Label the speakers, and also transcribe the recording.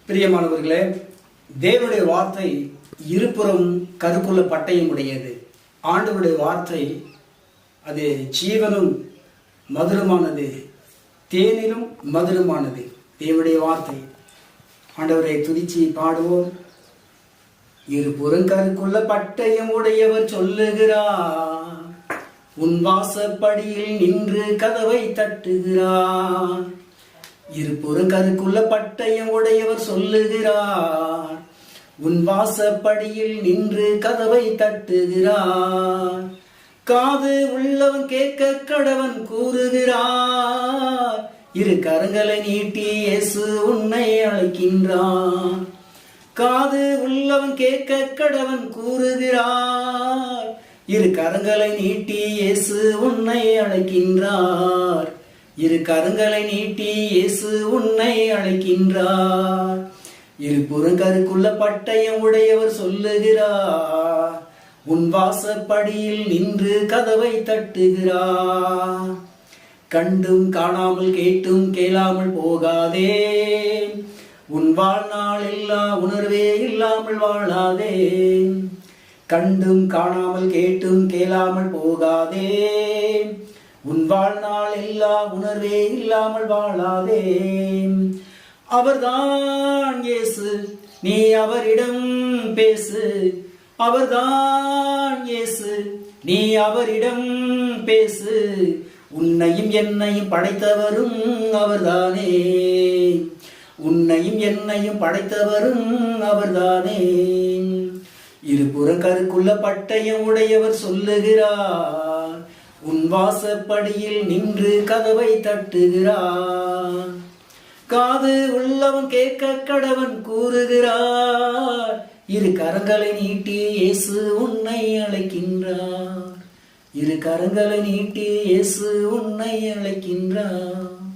Speaker 1: பிரியமானவர்களே, தேவனுடைய வார்த்தை இருபுறம் கருக்குள்ள பட்டயம் உடையது. ஆண்டவருடைய வார்த்தை அது ஜீவனும் மதுரமானது, தேனிலும் மதுரமானது. தேவனுடைய வார்த்தை ஆண்டவரை துதிச்சு பாடுவோம். இருபுறம் கருக்குள்ள பட்டயம் உடையவர் சொல்லுகிறார், உன் வாசப்படியில் நின்று கதவை தட்டுகிறார். இருபுறம் கருக்குள்ள பட்டயம் உடையவர் சொல்லுகிறார், உன் வாசப்படியில் நின்று கதவை தட்டுகிறார். காது உள்ளவன் கேட்க கடவன் கூறுகிறார், இரு கரங்களை நீட்டி இயேசு உன்னை அழைக்கின்றான். காது உள்ளவன் கேட்க கடவன் கூறுகிறார், இரு கரங்களை நீட்டி இயேசு உன்னை அழைக்கின்றார். இரு கரங்களை நீட்டி இயேசு உன்னை அழைக்கின்றார். இருபுறம் கருக்குள்ள பட்டயம் உடையவர் சொல்லுகிறார், உன் வாசப்படியில் நின்று கதவை தட்டுகிறார். கண்டும் காணாமல் கேட்டும் கேளாமல் போகாதே, உன் வாழ்நாள் எல்லா உணர்வே இல்லாமல் வாழாதே. கண்டும் காணாமல் கேட்டும் கேளாமல் போகாதே, உன் வாழ்நாள் எல்லா உணர்வே இல்லாமல் வாழாதே. அவர்தான் இயேசு, நீ அவரிடம் பேசு. அவர்தான் இயேசு, நீ அவரிடம் பேசு. உன்னையும் என்னையும் படைத்தவரும் அவர்தானே, உன்னையும் என்னையும் படைத்தவரும் அவர்தானே. இருபுறம் கருக்குள்ள பட்டயம் உடையவர் சொல்லுகிறார், உன் வாசப்படியில் நின்று கதவை தட்டுகிறார். காது உள்ளவன் கேட்க கடவன் கூறுகிறார், இரு கரங்களை நீட்டி இயேசு உன்னை அழைக்கின்றார். இரு கரங்களை நீட்டி இயேசு உன்னை அழைக்கின்றார்.